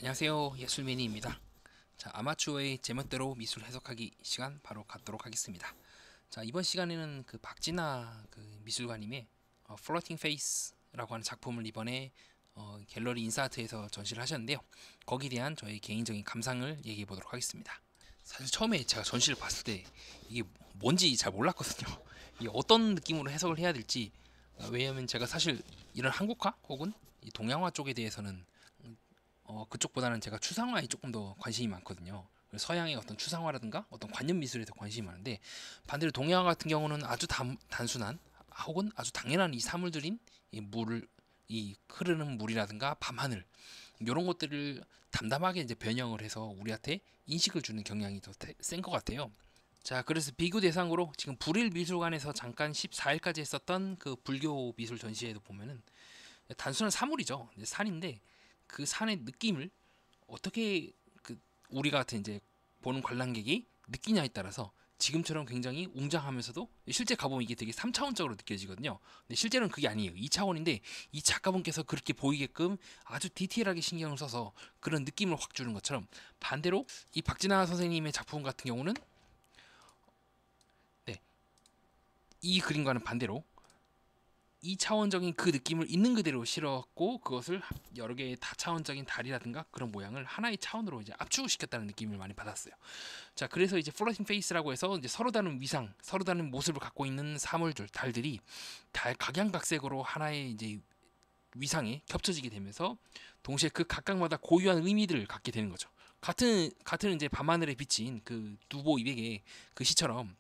안녕하세요, 예술맨이입니다. 자, 아마추어의 제멋대로 미술 해석하기 시간 바로 갖도록 하겠습니다. 자, 이번 시간에는 그 박진아 미술가님의 Floating Face라고 하는 작품을 이번에 갤러리 인사아트에서 전시를 하셨는데요. 거기에 대한 저의 개인적인 감상을 얘기해 보도록 하겠습니다. 사실 처음에 제가 전시를 봤을 때 이게 뭔지 잘 몰랐거든요. 이게 어떤 느낌으로 해석을 해야 될지. 왜냐하면 제가 사실 이런 한국화 혹은 이 동양화 쪽에 대해서는 그쪽보다는 제가 추상화에 조금 더 관심이 많거든요. 서양의 어떤 추상화라든가 어떤 관념 미술에 더 관심이 많은데, 반대로 동양화 같은 경우는 아주 단순한 혹은 아주 당연한 이 사물들인 이 물을, 이 흐르는 물이라든가 밤하늘, 이런 것들을 담담하게 이제 변형을 해서 우리한테 인식을 주는 경향이 더 센 것 같아요. 자, 그래서 비교 대상으로 지금 불일 미술관에서 잠깐 14일까지 했었던 그 불교 미술 전시회도 보면은 단순한 사물이죠. 이제 산인데 그 산의 느낌을 어떻게 우리 같은 이제 보는 관람객이 느끼냐에 따라서 지금처럼 굉장히 웅장하면서도 실제 가보면 이게 되게 3차원적으로 느껴지거든요. 근데 실제로는 그게 아니에요. 2차원인데 이 작가분께서 그렇게 보이게끔 아주 디테일하게 신경을 써서 그런 느낌을 확 주는 것처럼, 반대로 이 박진아 선생님의 작품 같은 경우는 네, 이 그림과는 반대로 2차원적인 그 느낌을 있는 그대로 실었고, 그것을 여러 개의 다차원적인 달이라든가 그런 모양을 하나의 차원으로 이제 압축시켰다는 느낌을 많이 받았어요. 자, 그래서 이제 플로팅 페이스라고 해서 이제 서로 다른 위상, 서로 다른 모습을 갖고 있는 사물들, 달들이 달 각양각색으로 하나의 이제 위상에 겹쳐지게 되면서 동시에 그 각각마다 고유한 의미들을 갖게 되는 거죠. 같은 이제 밤하늘에 비친 그 두보 200의 그 시처럼,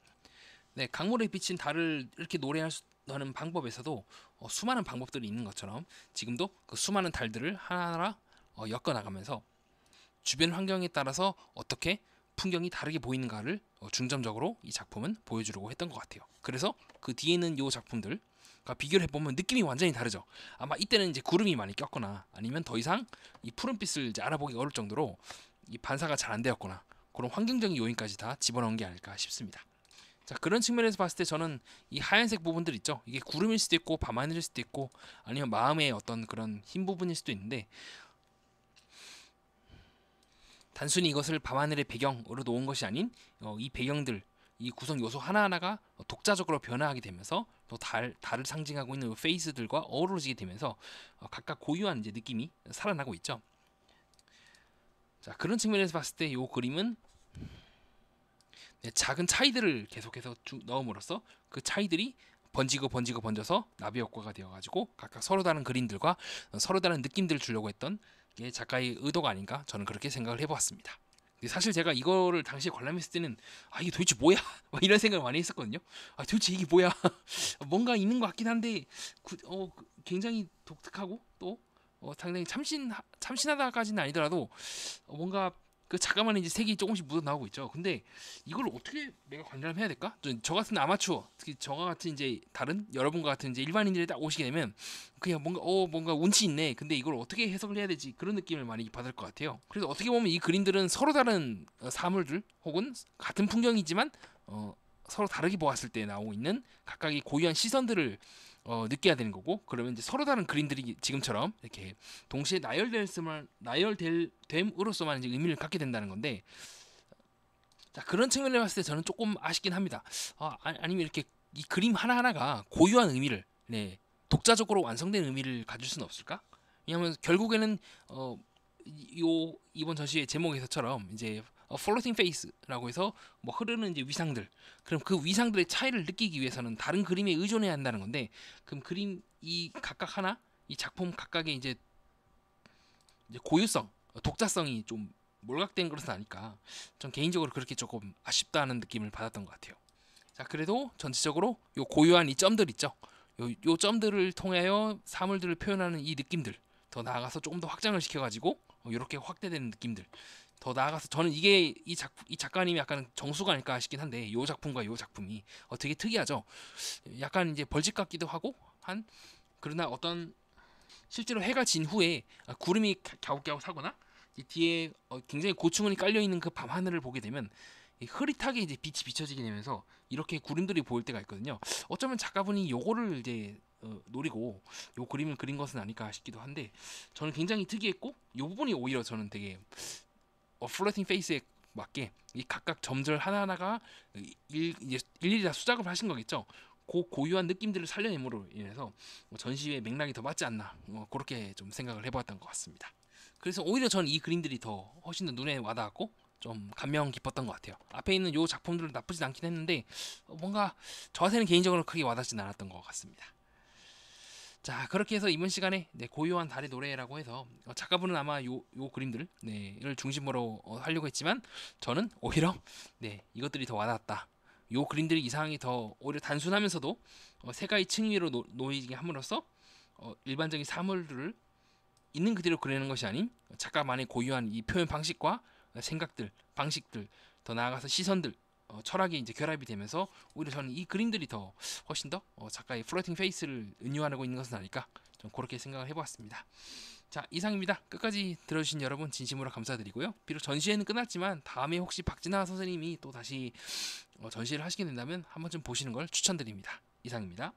네, 강물에 비친 달을 이렇게 노래하는 방법에서도 수많은 방법들이 있는 것처럼, 지금도 그 수많은 달들을 하나하나 엮어 나가면서 주변 환경에 따라서 어떻게 풍경이 다르게 보이는가를 중점적으로 이 작품은 보여주려고 했던 것 같아요. 그래서 그 뒤에 있는 이 작품들 비교를 해보면 느낌이 완전히 다르죠. 아마 이때는 이제 구름이 많이 꼈거나 아니면 더 이상 이 푸른빛을 이제 알아보기 어려울 정도로 이 반사가 잘 안 되었거나, 그런 환경적인 요인까지 다 집어넣은 게 아닐까 싶습니다. 자, 그런 측면에서 봤을 때 저는 이 하얀색 부분들 있죠. 이게 구름일 수도 있고 밤하늘일 수도 있고 아니면 마음의 어떤 그런 흰 부분일 수도 있는데, 단순히 이것을 밤하늘의 배경으로 놓은 것이 아닌 이 배경들, 이 구성 요소 하나하나가 독자적으로 변화하게 되면서 또 달을 상징하고 있는 페이스들과 어우러지게 되면서 각각 고유한 이제 느낌이 살아나고 있죠. 자, 그런 측면에서 봤을 때 이 그림은 작은 차이들을 계속해서 넣음으로써 그 차이들이 번져서 나비 효과가 되어가지고 각각 서로 다른 그림들과 서로 다른 느낌들을 주려고 했던 게 작가의 의도가 아닌가, 저는 그렇게 생각을 해보았습니다. 근데 사실 제가 이거를 당시에 관람했을 때는 이게 도대체 뭐야? 이런 생각을 많이 했었거든요. 도대체 이게 뭐야? 뭔가 있는 것 같긴 한데 굉장히 독특하고 또 상당히 참신하다까지는 아니더라도 뭔가 그 작가만의 이제 색이 조금씩 묻어 나오고 있죠. 근데 이걸 어떻게 내가 관람해야 될까? 저 같은 아마추어, 특히 저와 같은 이제 다른 여러분과 같은 이제 일반인들이 딱 오시게 되면 그냥 뭔가 운치 있네. 근데 이걸 어떻게 해석을 해야 되지? 그런 느낌을 많이 받을 것 같아요. 그래서 어떻게 보면 이 그림들은 서로 다른 사물들 혹은 같은 풍경이지만 서로 다르게 보았을 때 나오고 있는 각각의 고유한 시선들을 느껴야 되는 거고, 그러면 이제 서로 다른 그림들이 지금처럼 이렇게 동시에 나열됨으로써만 이제 의미를 갖게 된다는 건데, 자, 그런 측면에 봤을 때 저는 조금 아쉽긴 합니다. 아니면 이렇게 이 그림 하나하나가 고유한 의미를, 네, 독자적으로 완성된 의미를 가질 수는 없을까? 왜냐하면 결국에는 이번 전시의 제목에서처럼 이제 플로팅 페이스라고 해서 뭐 흐르는 이제 위상들, 그럼 그 위상들의 차이를 느끼기 위해서는 다른 그림에 의존해야 한다는 건데, 그럼 그림 이 각각 하나, 이 작품 각각의 이제 고유성, 독자성이 좀 몰각된 것은 아닐까. 전 개인적으로 그렇게 조금 아쉽다는 느낌을 받았던 것 같아요. 자, 그래도 전체적으로 요 고유한 이 점들 있죠. 요 점들을 통하여 사물들을 표현하는 이 느낌들, 더 나아가서 조금 더 확장을 시켜가지고 이렇게 확대되는 느낌들, 더 나아가서 저는 이게 이 작가님이 약간 정수가 아닐까 싶긴 한데, 이 작품과 이 작품이 되게 특이하죠. 약간 이제 벌집 같기도 하고 그러나 어떤 실제로 해가 진 후에 구름이 갸웃갸웃 하거나 뒤에 굉장히 고층원이 깔려 있는 그 밤하늘을 보게 되면 흐릿하게 이제 빛이 비춰지게 되면서 이렇게 구름들이 보일 때가 있거든요. 어쩌면 작가분이 요거를 이제 노리고 요 그림을 그린 것은 아닐까 싶기도 한데, 저는 굉장히 특이했고 요 부분이 오히려 저는 되게 플로팅 페이스에 맞게 이 각각 점들 하나하나가 이제 일일이 다 수작업을 하신 거겠죠. 그 고유한 느낌들을 살려냄으로 인해서 전시의 맥락이 더 맞지 않나, 그렇게 좀 생각을 해보았던 것 같습니다. 그래서 오히려 저는 이 그림들이 더 훨씬 더 눈에 와닿았고 좀 감명 깊었던 것 같아요. 앞에 있는 요 작품들은 나쁘진 않긴 했는데 뭔가 저한테는 개인적으로 크게 와닿진 않았던 것 같습니다. 자, 그렇게 해서 이번 시간에 고요한 달의 노래라고 해서 작가분은 아마 요 그림들 를 중심으로 하려고 했지만, 저는 오히려 이것들이 더 와닿았다. 요 그림들의 이상이 더 오히려 단순하면서도 세가의 층 위로 놓이게 함으로써 일반적인 사물들을 있는 그대로 그리는 것이 아닌 작가만의 고유한 이 표현 방식과 생각들, 방식들, 더 나아가서 시선들, 철학이 이제 결합이 되면서 오히려 저는 이 그림들이 더 훨씬 더 작가의 플로팅 페이스를 은유하고 있는 것은 아닐까, 좀 그렇게 생각을 해보았습니다. 자, 이상입니다. 끝까지 들어주신 여러분 진심으로 감사드리고요. 비록 전시회는 끝났지만 다음에 혹시 박진아 선생님이 또 다시 전시회를 하시게 된다면 한 번쯤 보시는 걸 추천드립니다. 이상입니다.